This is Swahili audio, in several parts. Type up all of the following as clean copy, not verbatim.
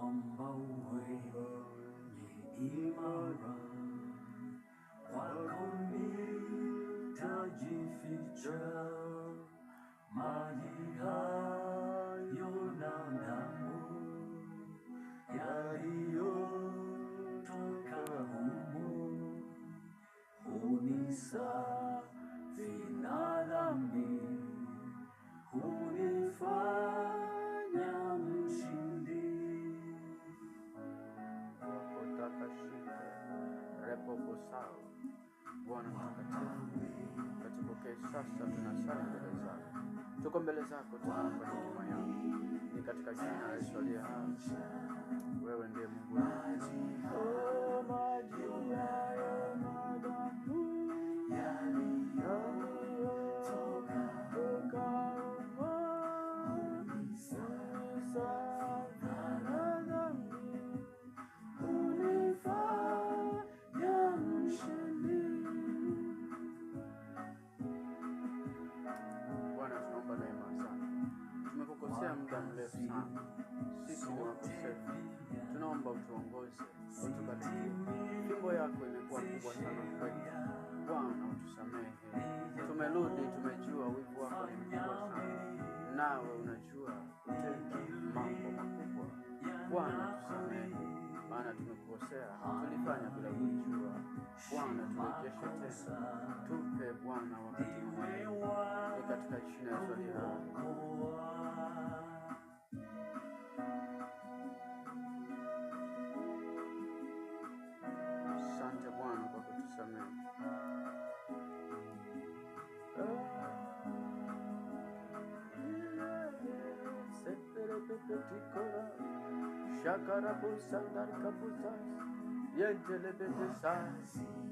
mwamba wenye imara, kwako nitajificha, maji hayo na damu yaliyotoka humo hunisafi na dhambi, hunifanya mshindi. Bwana mtakatifu, katupokee sasa, tunasali mbele zako, tuko mbele zako, tunaomba hekima yako, ni katika jina la Yesu aliye hai. Wewe ndiye Mungu wetu. Maji hayo na damu yaliyotoka humo hunisafisha dhambi, hunifanya mshindi. Bwana, tunaomba neema sana. Tumekukosea muda mrefu sana, sisi ni wakosefu. Tunaomba utuongoze, utubariki. Fimbo yako imekuwa kubwa sana kwetu. Bwana, utusamehe. Tumerudi, tumejua wivu wako ni mkubwa sana, nawe unajua kutenda mambo makubwa. Bwana, tusamehe, maana tumekukosea, tulifanya bila kujua. Bwana, turejeshe tena, tupe Bwana wakati mwema, ni katika jina la Yesu aliye hai. Asante Bwana kwa kutusamehe.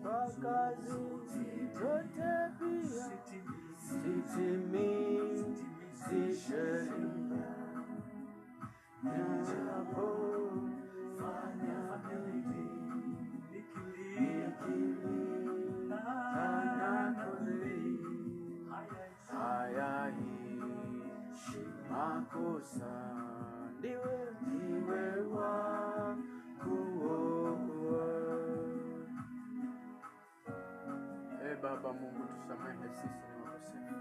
Kwa kazi zote pia sitimizi sheria, ninapofanya hayaishi makosa, ndiwe wa kuokoa. Baba Mungu, tusamehe, sisi ni wakosefu.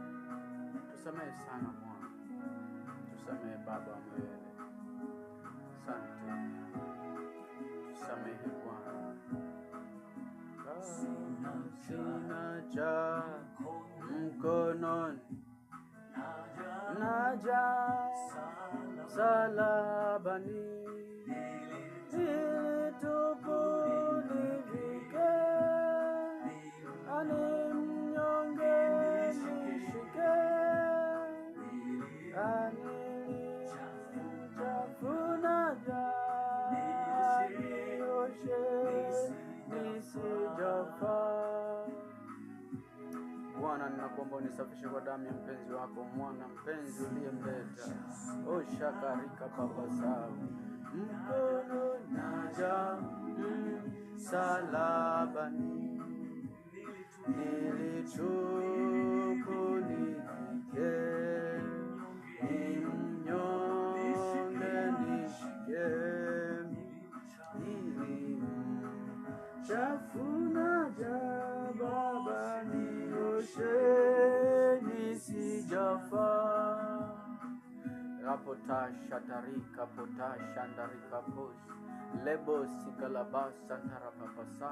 Tusamehe sana Bwana, tusamehe Baba wa milele. Asante, tusamehe Bwana. Sina cha mkononi, naja salabani, ili tupumzike, ani mnyonge nishike, ani chafuna nioshe nisijafa. Bwana, ninakuomba unisafishe kwa damu ya mpenzi wako, mwana mpenzi uliyemleta. Oshakarika baba sawa, mkono naja msalabani, ili tupumzike, ni mnyonge nishike, ili chafuna ja Baba nioshe nisijafa. Rapotasha tarika potasha ndarika pos lebo sikalabasa narapapasa.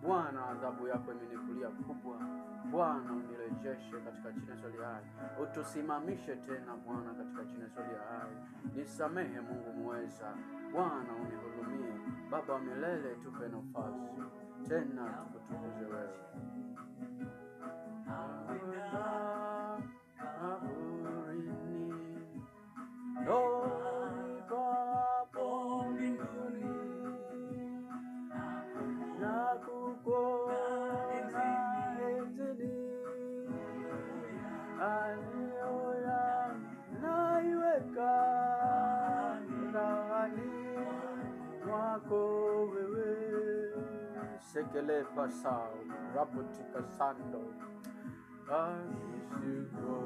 Bwana, adhabu yako imenikulia kubwa. Bwana, unirejeshe katika jina la Yesu aliye hai. Utusimamishe tena Bwana katika jina la Yesu aliye hai. Nisamehe Mungu muweza. Bwana, unihurumie. Baba wa milele, tupe nafasi tena tukutukuze wewe. Papo mbinguni na kukuona enzini, alioya naiweka ndani mwako wewe. Sekele pasao rapotika sando Asiko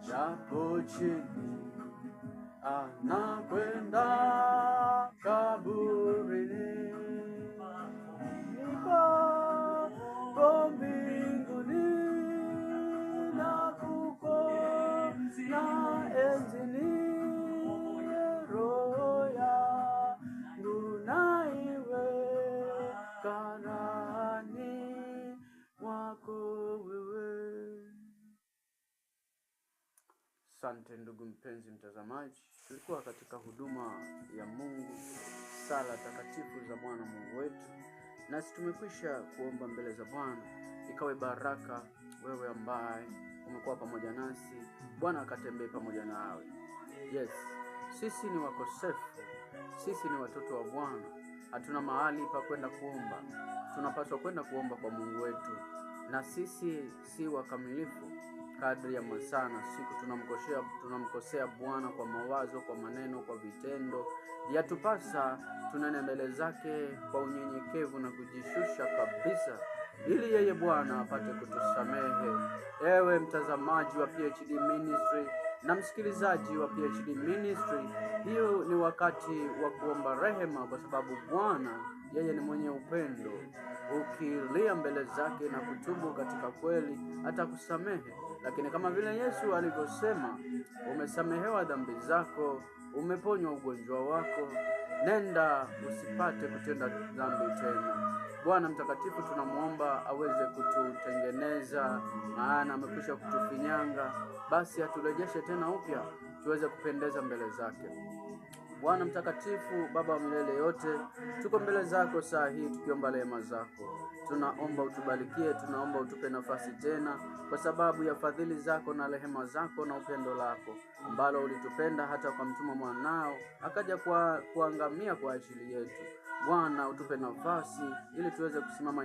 japo chini anakwenda kaburini, nipo mbinguni na kuko na enzini, roho yangu na iweka ndani mwako wewe. Asante ndugu mpenzi mtazamaji, tulikuwa katika huduma ya Mungu, sala takatifu za Bwana Mungu wetu, nasi tumekwisha kuomba mbele za Bwana. Ikawe baraka wewe ambaye umekuwa pamoja nasi, Bwana akatembee pamoja nawe. Yes, sisi ni wakosefu, sisi ni watoto wa Bwana, hatuna mahali pa kwenda kuomba. Tunapaswa kwenda kuomba kwa Mungu wetu, na sisi si wakamilifu. Kadri ya masaa na siku tunamkosea Bwana kwa mawazo, kwa maneno, kwa vitendo. Yatupasa tunene mbele zake kwa unyenyekevu na kujishusha kabisa, ili yeye Bwana apate kutusamehe. Ewe mtazamaji wa PhD Ministry na msikilizaji wa PhD Ministry, hiyo ni wakati wa kuomba rehema, kwa sababu Bwana yeye ni mwenye upendo. Ukilia mbele zake na kutubu katika kweli, atakusamehe. Lakini kama vile Yesu alivyosema, umesamehewa dhambi zako, umeponywa ugonjwa wako, nenda usipate kutenda dhambi tena. Bwana mtakatifu tunamuomba aweze kututengeneza, maana amekwisha kutufinyanga. Basi aturejeshe tena upya tuweze kupendeza mbele zake. Bwana mtakatifu, Baba wa milele yote, tuko mbele zako saa hii tukiomba rehema zako. Tunaomba utubarikie, tunaomba utupe nafasi tena, kwa sababu ya fadhili zako na rehema zako na upendo lako, ambalo ulitupenda hata kwa mtuma mwanao akaja kuangamia kwa ajili yetu. Bwana utupe nafasi ili tuweze kusimama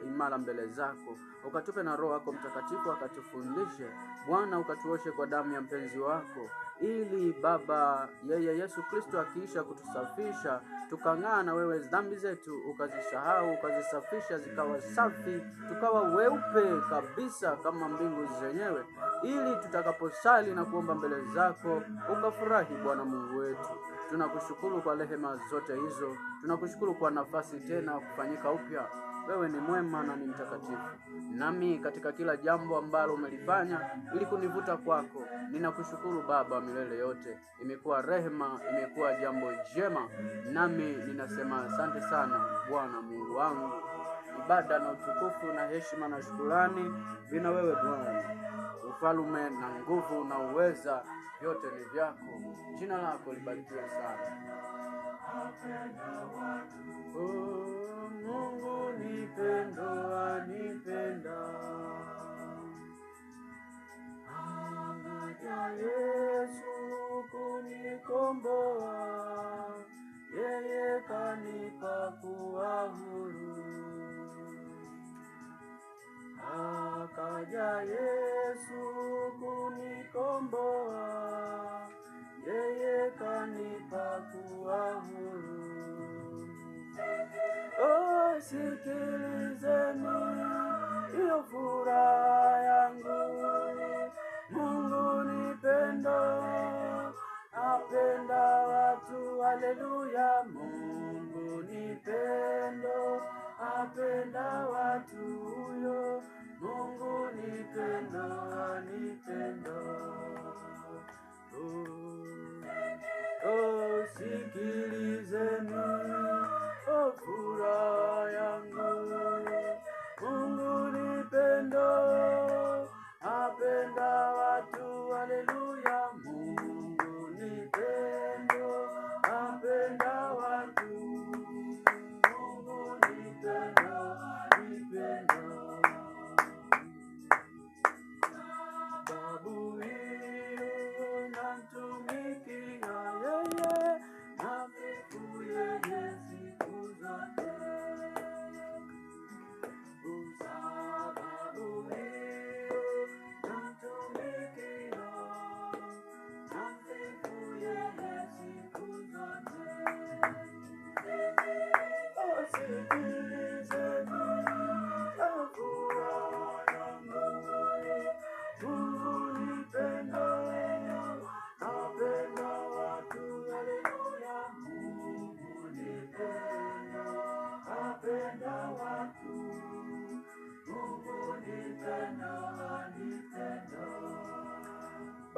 imara mbele zako. Ukatupe na Roho yako Mtakatifu akatufundishe. Bwana ukatuoshe kwa damu ya mpenzi wako, ili Baba yeye Yesu Kristo akiisha kutusafisha, tukang'aa na wewe dhambi zetu, ukazisahau, ukazisafisha zikawa safi, tukawa weupe kabisa kama mbingu zenyewe, ili tutakaposali na kuomba mbele zako ukafurahi. Bwana Mungu wetu, tunakushukuru kwa rehema zote hizo, tunakushukuru kwa nafasi tena kufanyika upya. Wewe ni mwema na ni mtakatifu, nami katika kila jambo ambalo umelifanya ili kunivuta kwako, ninakushukuru Baba wa milele yote. Imekuwa rehema, imekuwa jambo jema, nami ninasema asante sana Bwana Mungu wangu. Ibada na utukufu na heshima na shukrani vina wewe Bwana. Ufalme na nguvu na uweza yote ni vyako. Jina lako libarikiwe sana. Oh, Mungu ni pendo, anipenda. Akaja Yesu kunikomboa, yeye kanipa kuwa huru. Akaja Yesu kunikomboa, yeye kanipa kuwa huru. Oh, sikilizeni hiyo furaha yangu. Mungu ni pendo, apenda watu, haleluya. Mungu ni pendo, apenda watu huyo. Mungu ni pendo, anipenda. Oh, sikilizeni oh furaha yangu. Mungu ni pendo, apenda watu, haleluya. Mungu ni pendo, apenda watu. Mungu ni pendo, nipendo. Babu hiyo namtumikia yeye, na siku yeye siku zote.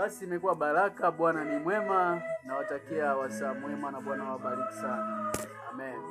Basi imekuwa baraka. Bwana ni mwema, nawatakia wasaa mwema na Bwana wabariki sana. Amen.